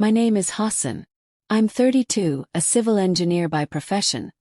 My name is Hassan. I'm 32, a civil engineer by profession,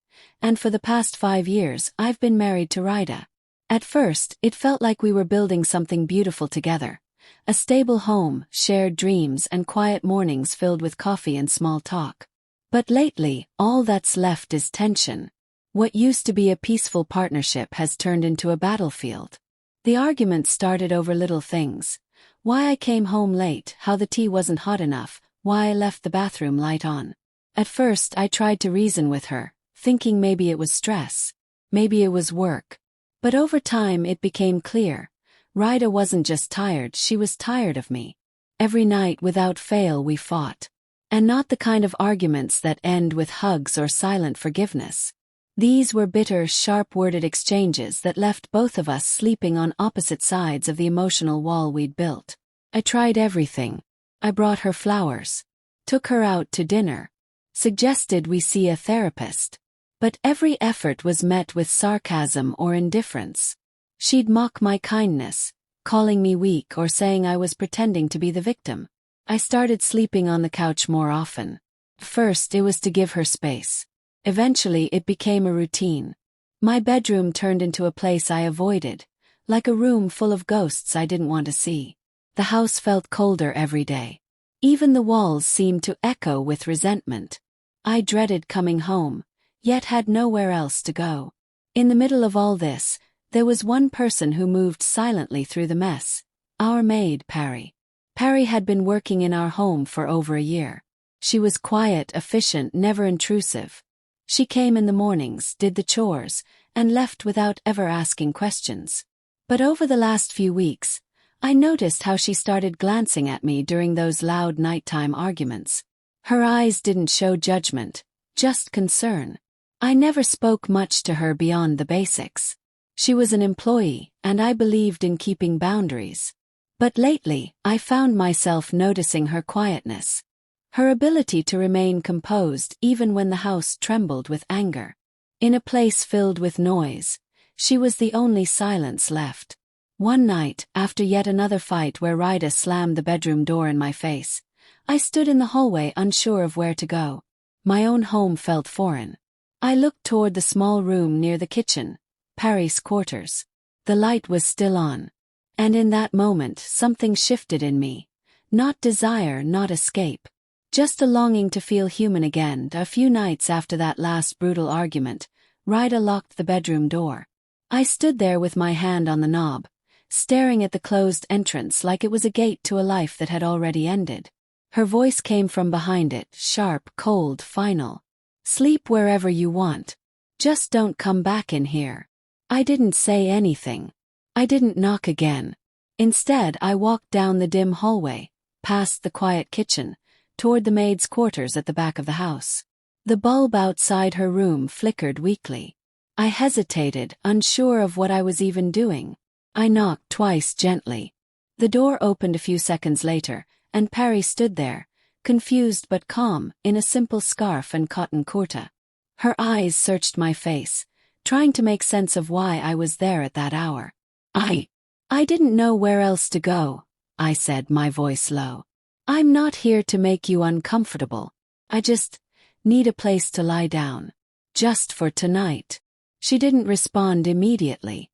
and for the past 5 years I've been married to Rida. At first, it felt like we were building something beautiful together. A stable home, shared dreams and quiet mornings filled with coffee and small talk. But lately, all that's left is tension. What used to be a peaceful partnership has turned into a battlefield. The arguments started over little things. Why I came home late, how the tea wasn't hot enough, why I left the bathroom light on. At first I tried to reason with her, thinking maybe it was stress. Maybe it was work. But over time it became clear. Rida wasn't just tired, she was tired of me. Every night without fail we fought. And not the kind of arguments that end with hugs or silent forgiveness. These were bitter, sharp-worded exchanges that left both of us sleeping on opposite sides of the emotional wall we'd built. I tried everything. I brought her flowers. Took her out to dinner. Suggested we see a therapist. But every effort was met with sarcasm or indifference. She'd mock my kindness, calling me weak or saying I was pretending to be the victim. I started sleeping on the couch more often. First, it was to give her space. Eventually, it became a routine. My bedroom turned into a place I avoided, like a room full of ghosts I didn't want to see. The house felt colder every day. Even the walls seemed to echo with resentment. I dreaded coming home, yet had nowhere else to go. In the middle of all this, there was one person who moved silently through the mess, our maid, Pari. Pari had been working in our home for over a year. She was quiet, efficient, never intrusive. She came in the mornings, did the chores, and left without ever asking questions. But over the last few weeks, I noticed how she started glancing at me during those loud nighttime arguments. Her eyes didn't show judgment, just concern. I never spoke much to her beyond the basics. She was an employee, and I believed in keeping boundaries. But lately, I found myself noticing her quietness. Her ability to remain composed even when the house trembled with anger. In a place filled with noise, she was the only silence left. One night, after yet another fight where Rida slammed the bedroom door in my face, I stood in the hallway unsure of where to go. My own home felt foreign. I looked toward the small room near the kitchen, Pari's quarters. The light was still on. And in that moment, something shifted in me. Not desire, not escape. Just a longing to feel human again. A few nights after that last brutal argument, Rida locked the bedroom door. I stood there with my hand on the knob, staring at the closed entrance like it was a gate to a life that had already ended. Her voice came from behind it, sharp, cold, final. Sleep wherever you want. Just don't come back in here. I didn't say anything. I didn't knock again. Instead, I walked down the dim hallway, past the quiet kitchen, toward the maid's quarters at the back of the house. The bulb outside her room flickered weakly. I hesitated, unsure of what I was even doing. I knocked twice gently. The door opened a few seconds later, and Pari stood there, confused but calm, in a simple scarf and cotton kurta. Her eyes searched my face, trying to make sense of why I was there at that hour. I didn't know where else to go, I said, my voice low. I'm not here to make you uncomfortable. I just need a place to lie down. Just for tonight. She didn't respond immediately.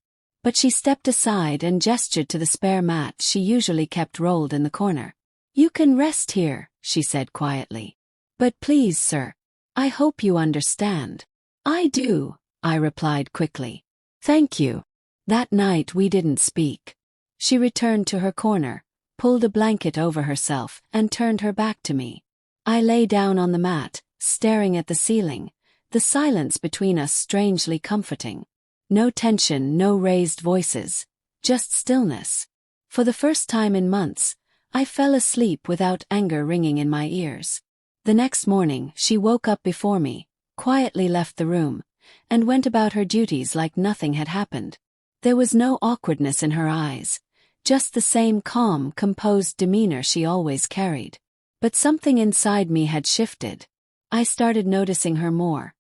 But she stepped aside and gestured to the spare mat she usually kept rolled in the corner. You can rest here, she said quietly. But please, sir, I hope you understand. I do, I replied quickly. Thank you. That night we didn't speak. She returned to her corner, pulled a blanket over herself, and turned her back to me. I lay down on the mat, staring at the ceiling, the silence between us strangely comforting. No tension, no raised voices, just stillness. For the first time in months, I fell asleep without anger ringing in my ears. The next morning, she woke up before me, quietly left the room, and went about her duties like nothing had happened. There was no awkwardness in her eyes, just the same calm, composed demeanor she always carried. But something inside me had shifted. I started noticing her more,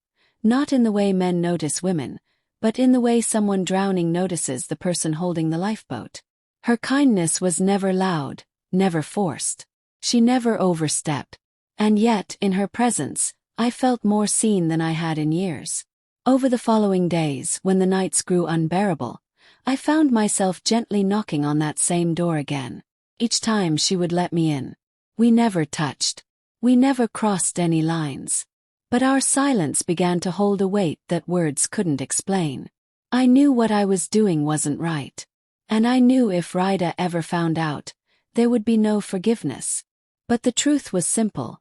not in the way men notice women, but in the way someone drowning notices the person holding the lifeboat. Her kindness was never loud, never forced. She never overstepped. And yet, in her presence, I felt more seen than I had in years. Over the following days, when the nights grew unbearable, I found myself gently knocking on that same door again. Each time she would let me in. We never touched. We never crossed any lines. But our silence began to hold a weight that words couldn't explain. I knew what I was doing wasn't right. And I knew if Rida ever found out, there would be no forgiveness. But the truth was simple.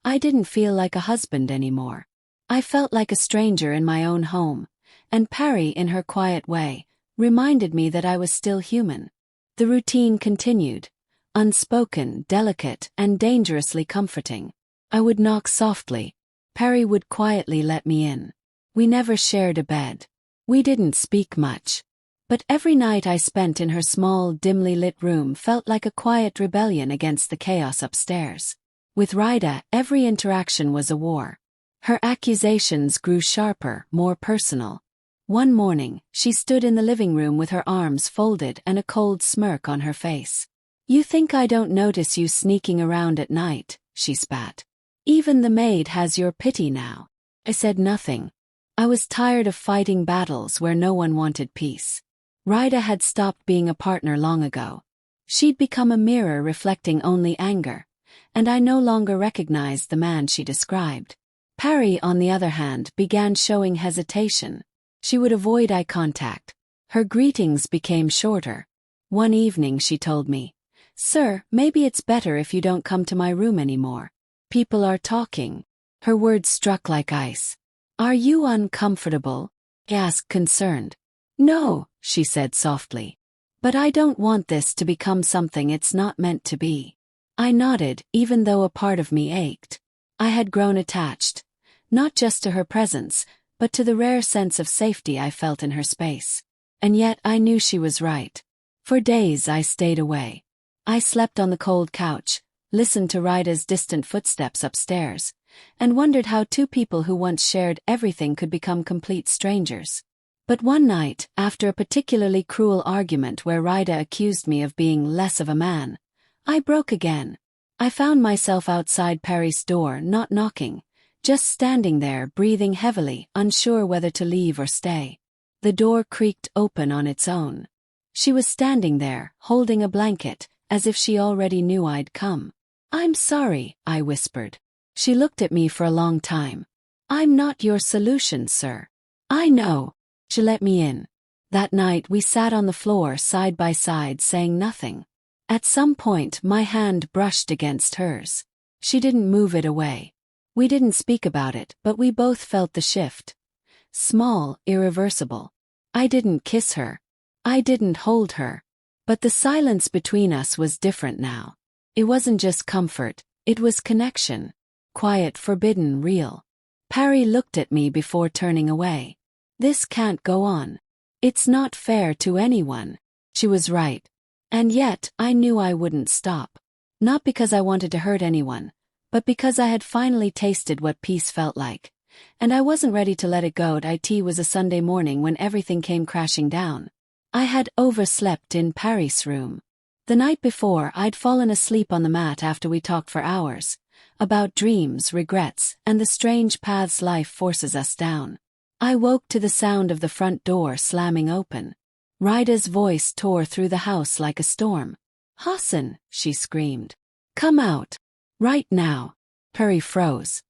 I didn't feel like a husband anymore. I felt like a stranger in my own home, and Pari, in her quiet way, reminded me that I was still human. The routine continued, unspoken, delicate, and dangerously comforting. I would knock softly. Pari would quietly let me in. We never shared a bed. We didn't speak much. But every night I spent in her small, dimly lit room felt like a quiet rebellion against the chaos upstairs. With Rida, every interaction was a war. Her accusations grew sharper, more personal. One morning, she stood in the living room with her arms folded and a cold smirk on her face. "You think I don't notice you sneaking around at night," she spat. "Even the maid has your pity now." I said nothing. I was tired of fighting battles where no one wanted peace. Rida had stopped being a partner long ago. She'd become a mirror reflecting only anger, and I no longer recognized the man she described. Pari, on the other hand, began showing hesitation. She would avoid eye contact. Her greetings became shorter. One evening she told me, "Sir, maybe it's better if you don't come to my room anymore. People are talking." Her words struck like ice. "Are you uncomfortable?" I asked, concerned. "No," she said softly. "But I don't want this to become something it's not meant to be." I nodded, even though a part of me ached. I had grown attached, not just to her presence, but to the rare sense of safety I felt in her space. And yet I knew she was right. For days I stayed away. I slept on the cold couch, listened to Rida's distant footsteps upstairs, and wondered how two people who once shared everything could become complete strangers. But one night, after a particularly cruel argument where Rida accused me of being less of a man, I broke again. I found myself outside Pari's door, not knocking, just standing there, breathing heavily, unsure whether to leave or stay. The door creaked open on its own. She was standing there, holding a blanket, as if she already knew I'd come. "I'm sorry," I whispered. She looked at me for a long time. "I'm not your solution, sir." "I know." She let me in. That night we sat on the floor side by side, saying nothing. At some point my hand brushed against hers. She didn't move it away. We didn't speak about it, but we both felt the shift. Small, irreversible. I didn't kiss her. I didn't hold her. But the silence between us was different now. It wasn't just comfort, it was connection. Quiet, forbidden, real. Pari looked at me before turning away. "This can't go on. It's not fair to anyone." She was right. And yet, I knew I wouldn't stop. Not because I wanted to hurt anyone, but because I had finally tasted what peace felt like. And I wasn't ready to let it go. It was a Sunday morning when everything came crashing down. I had overslept in Pari's room. The night before, I'd fallen asleep on the mat after we talked for hours, about dreams, regrets, and the strange paths life forces us down. I woke to the sound of the front door slamming open. Rida's voice tore through the house like a storm. "Hassan," she screamed. "Come out. Right now." Pari froze.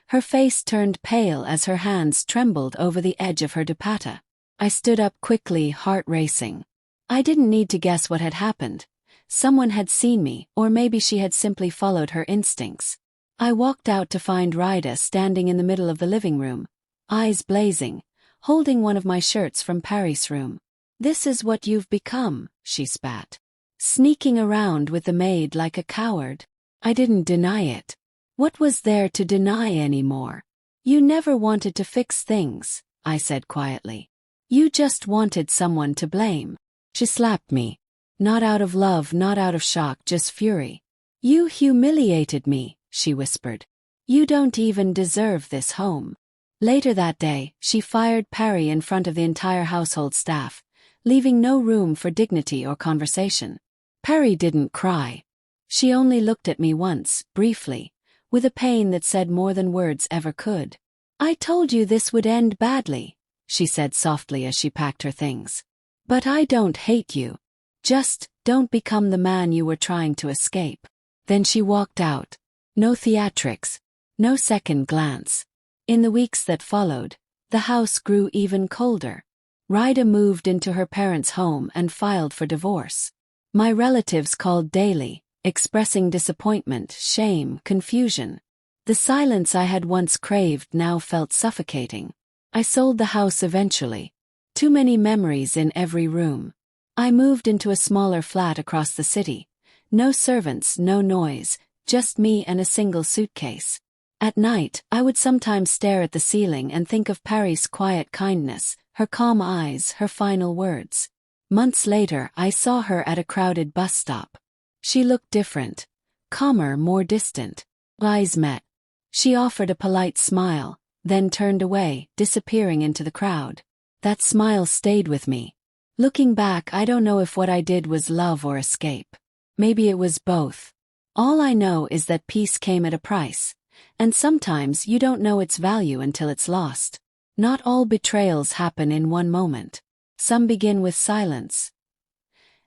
Her face turned pale as her hands trembled over the edge of her dupatta. I stood up quickly, heart racing. I didn't need to guess what had happened. Someone had seen me, or maybe she had simply followed her instincts. I walked out to find Rida standing in the middle of the living room, eyes blazing, holding one of my shirts from Pari's room. "This is what you've become," she spat. "Sneaking around with the maid like a coward." I didn't deny it. What was there to deny anymore? "You never wanted to fix things," I said quietly. "You just wanted someone to blame." She slapped me. Not out of love, not out of shock, just fury. "You humiliated me," she whispered. "You don't even deserve this home." Later that day, she fired Pari in front of the entire household staff, leaving no room for dignity or conversation. Pari didn't cry. She only looked at me once, briefly, with a pain that said more than words ever could. "I told you this would end badly," she said softly as she packed her things. "But I don't hate you. Just, don't become the man you were trying to escape." Then she walked out. No theatrics. No second glance. In the weeks that followed, the house grew even colder. Rida moved into her parents' home and filed for divorce. My relatives called daily, expressing disappointment, shame, confusion. The silence I had once craved now felt suffocating. I sold the house eventually. Too many memories in every room. I moved into a smaller flat across the city. No servants, no noise, just me and a single suitcase. At night, I would sometimes stare at the ceiling and think of Pari's quiet kindness, her calm eyes, her final words. Months later, I saw her at a crowded bus stop. She looked different. Calmer, more distant. Eyes met. She offered a polite smile, then turned away, disappearing into the crowd. That smile stayed with me. Looking back, I don't know if what I did was love or escape. Maybe it was both. All I know is that peace came at a price, and sometimes you don't know its value until it's lost. Not all betrayals happen in one moment. Some begin with silence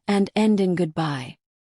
and end in goodbye.